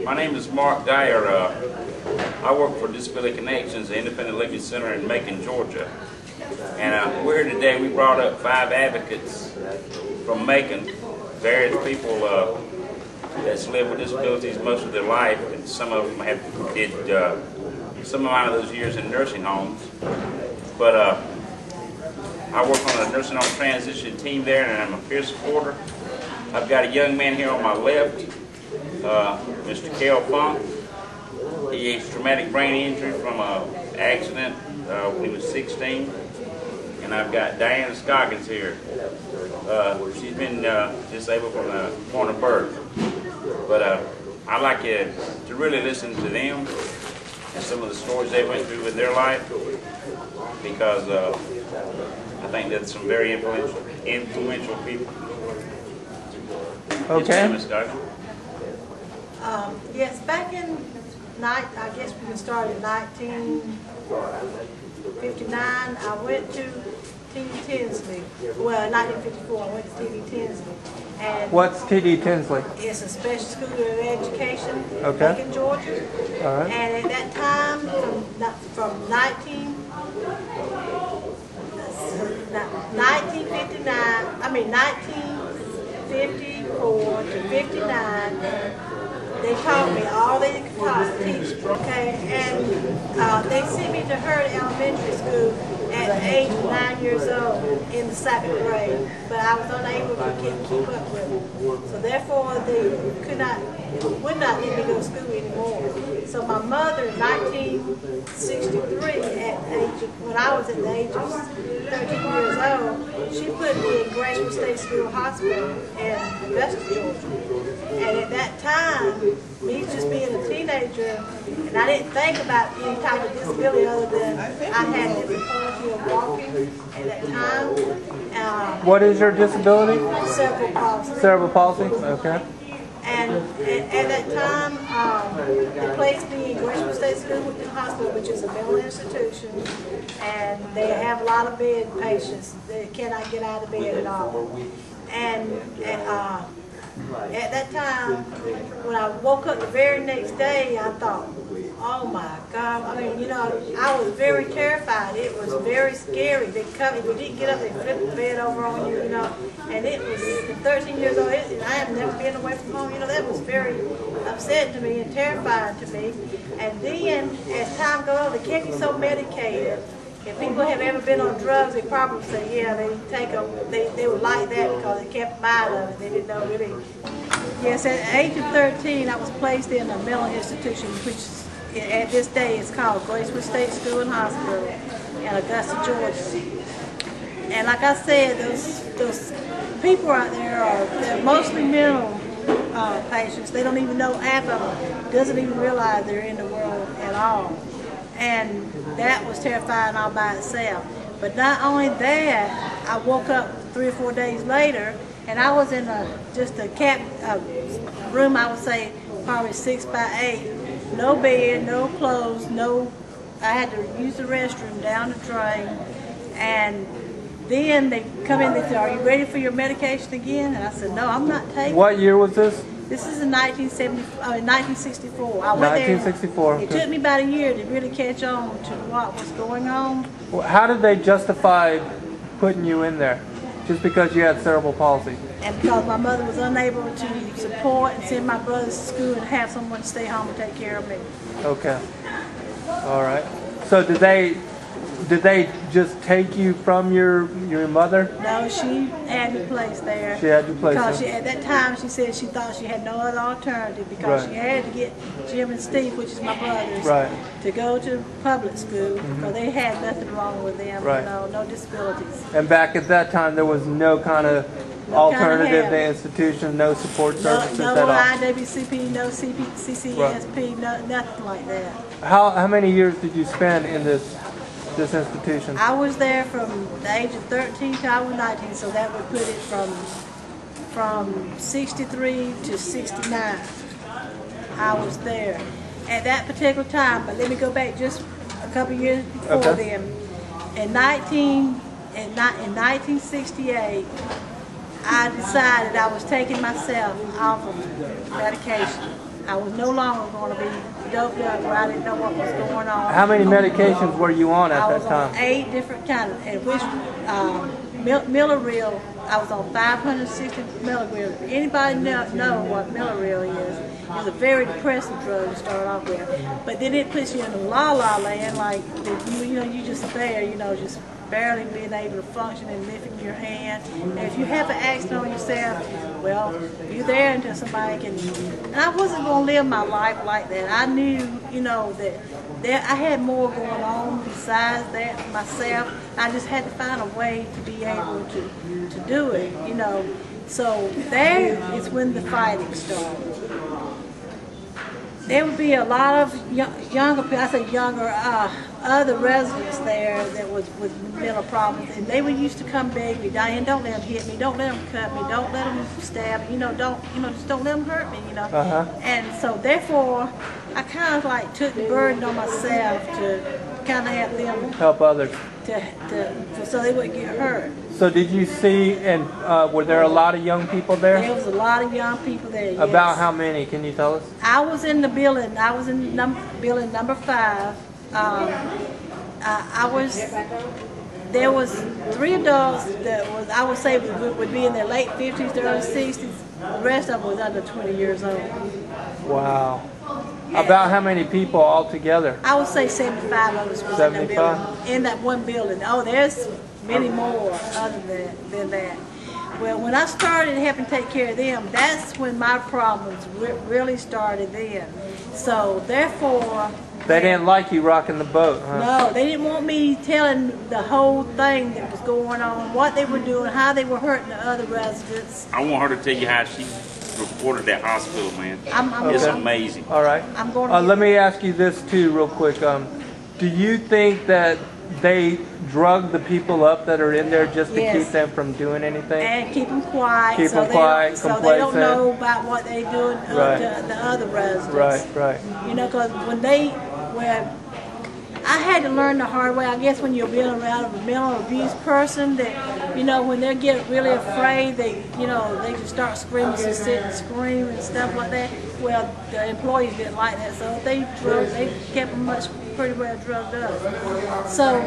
My name is Mark Dyer. I work for Disability Connections, the Independent Living Center in Macon, Georgia. And we're here today. We brought up 5 advocates from Macon, various people that's lived with disabilities most of their life, and some of them have did some amount of those years in nursing homes. But I work on a nursing home transition team there, and I'm a peer supporter. I've got a young man here on my left, Mr. Kel Funk. He has traumatic brain injury from an accident when he was 16. And I've got Diane Scoggins here. She's been disabled from the point of birth. But I'd like you to really listen to them and some of the stories they went through with their life, because I think that's some very influential people. Okay. Yes, yes, back in, I guess we can start in 1959, I went to T.D. Tinsley. Well, 1954, I went to T.D. Tinsley. And what's T.D. Tinsley? It's a special school of education okay. in Georgia. All right. And at that time, from 1954 to 59, they taught me all they could teach, okay? And they sent me to Hurd Elementary School at the age of 9 years old in the 2nd grade, but I was unable to keep up with them. So therefore, they would not let me go to school anymore. So my mother, in 1963, when I was at the age of 13 years old, she put me in Graceville State School Hospital in Augusta, Georgia. And at that time, me just being a teenager, and I didn't think about any type of disability other than I had difficulty of walking at that time. What is your disability? Cerebral palsy. Cerebral palsy, okay. And at that time, they placed me in Graceville State School Hospital, which is a mental institution, and they have a lot of bed patients that cannot get out of bed at all. And at that time, when I woke up the very next day, I thought, oh my God. I mean, you know, I was very terrified. It was very scary. They come, if you didn't get up, they flipped the bed over on you, you know. And it was, at 13 years old, I have never been away from home. You know, that was very upsetting to me and terrifying to me. And then, as time goes on, they kept me so medicated. If people have ever been on drugs, they probably say, yeah, they take them, they would like that because they kept them out of it. They didn't know really. Yes, at the age of 13, I was placed in a mental institution, which at this day is called Graceville State School and Hospital in Augusta, Georgia. And like I said, those people out there they're mostly mental patients. They don't even know, half of them doesn't even realize they're in the world at all. And that was terrifying all by itself. But not only that, I woke up 3 or 4 days later, and I was in just a room, I would say probably 6 by 8, no bed, no clothes, I had to use the restroom down the drain. And then they come in, they say, are you ready for your medication again? And I said, no, I'm not taking it. What year was this? This is in 1964. I went 1964. there. It took me about a year to really catch on to what was going on. Well, how did they justify putting you in there? Just because you had cerebral palsy? And because my mother was unable to support and send my brothers to school and have someone stay home and take care of me. Okay. All right. So did they just take you from your mother? No, she had me placed there. She had you placed there? Because at that time she said she thought she had no other alternative because she had to get Jim and Steve, which is my brothers, to go to public school because they had nothing wrong with them, you know, no disabilities. And back at that time there was no kind of alternative to institution, no support services at all? No IWCP, no CCSP, nothing like that. How many years did you spend in this institution? I was there from the age of 13 to I was 19, so that would put it from 63 to 69. I was there at that particular time, but let me go back just a couple years before then. In 1968, I decided I was taking myself off of medication. I was no longer going to be doped up where I didn't know what was going on. How many medications were you on at that time? I was on 8 different kinds, and which Milleril, I was on 560 milligrams. Anybody know what Milleril is? It's a very depressing drug to start off with, but then it puts you in a la-la land, like you just there, just barely being able to function and lifting your hand. And if you have an accident on yourself, well, you're there until somebody can. And I wasn't going to live my life like that. I knew, that I had more going on besides that myself. I just had to find a way to be able to do it, So there is when the fighting started. There would be a lot of younger people, I say younger, other residents there that was with mental problems, and they would used to come beg me, Diane, don't let them hit me, don't let them cut me, don't let them stab me, just don't let them hurt me, And so therefore, I kind of like took the burden on myself to kind of help others, so they wouldn't get hurt. So did you see, and were there a lot of young people there? There was a lot of young people there, yes. About how many? Can you tell us? I was in the building. I was in building number 5. There was 3 adults that was, I would say, would be in their late 50s, early 60s. The rest of them was under 20 years old. Wow. About how many people altogether? I would say 75 of us was 75? in that one building. Oh, there's many more other than that. Well, when I started helping take care of them, that's when my problems really started then. So therefore, they didn't like you rocking the boat, huh? No, they didn't want me telling the whole thing that was going on, what they were doing, how they were hurting the other residents. I want her to tell you how she reported that hospital, man. It's amazing. All right. I'm going to let me ask you this too, real quick. Do you think that they drug the people up that are in there just to keep them from doing anything? And keep them quiet. Keep them quiet, so they don't know about what they doing to the other residents. Right. Because I had to learn the hard way. I guess when you're being around a mental abuse person, that when they get really afraid, they just start screaming, just sit and scream and stuff like that. Well, the employees didn't like that, so they kept them pretty well drugged up. So,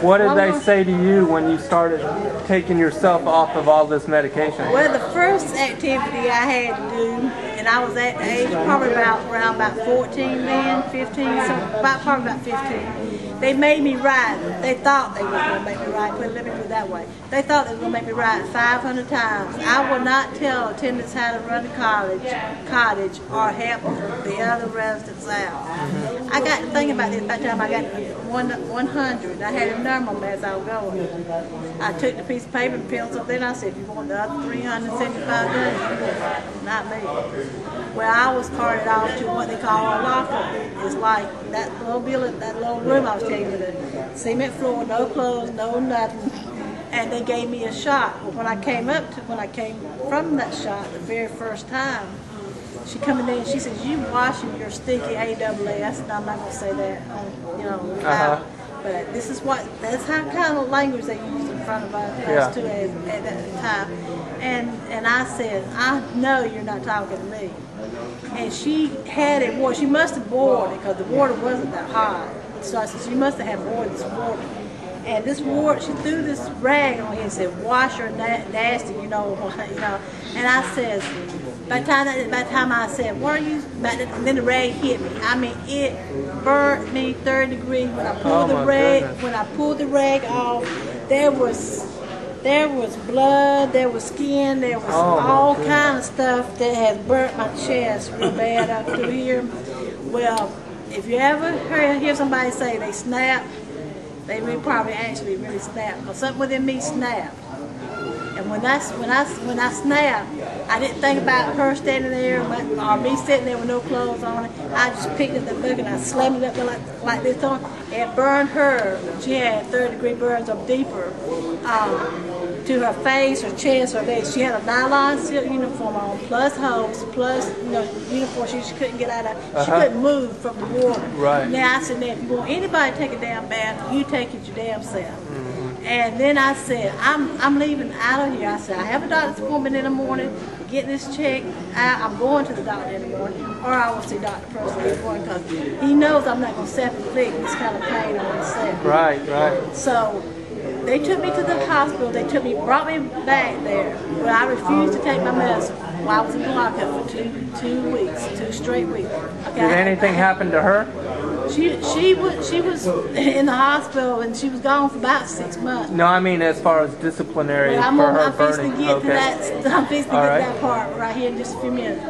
what did they say to you when you started taking yourself off of all this medication? Well, the first activity I had to do, and I was at the age probably around about 14 then, 15, probably about 15. They made me ride. They thought they were going to make me ride. Let me put it that way. They thought they were going to make me ride 500 times. I will not tell attendants how to run the cottage or help the other residents out. I got to think about this by the time I got to 100. I had a number as I was going. I took the piece of paper and pencil, then I said, if you want the other 375 days, not me. Well, I was carted off to what they call a locker. It's like that little building, that little room I was telling you, with a cement floor, no clothes, no nothing. And they gave me a shot. Well, when I came from that shot the very first time, she come in there and she says, "You washing your stinky AWS." And I'm not gonna say that, but that's how kind of language they used in front of us too at that time. And I said, "I know you're not talking to me." And she had it warm. She must have boiled it because the water wasn't that hot. So I said, "You must have boiled this water." And this water, she threw this rag on here and said, "Wash her nasty," And I said, by the time I said, "What are you?" And then the rag hit me. I mean, it burnt me 3rd degree. When I pulled the rag off, there was blood, there was skin, there was all kind of stuff that had burnt my chest real bad up through here. Well, if you ever hear somebody say they snapped, they probably actually really snapped, because something within me snapped. And when I snapped, I didn't think about her standing there or me sitting there with no clothes on. I just picked up the book and I slammed it up like this on. It burned her. She had 3rd degree burns or deeper to her face, her chest, her legs. She had a nylon silk uniform on, plus hose, plus uniform she couldn't get out of. She couldn't move from the water. Right. Now I said, "Now if you want anybody to take a damn bath, you take it your damn self." And then I said, I'm leaving out of here. I said, I have a doctor's appointment in the morning. get this checked out. I'm going to the doctor in the morning, or I will see Dr. Person in the morning because he knows I'm not going to self-inflict this kind of pain on myself. Right, right. So they took me to the hospital. They brought me back there, but I refused to take my medicine while I was in the lockup for two straight weeks. Okay, Did anything happen to her? She was in the hospital and she was gone for about 6 months. No, I mean as far as disciplinary But for her I'm fixing burning. to get to that. I'm fixing to get to All right. that part right here in just a few minutes.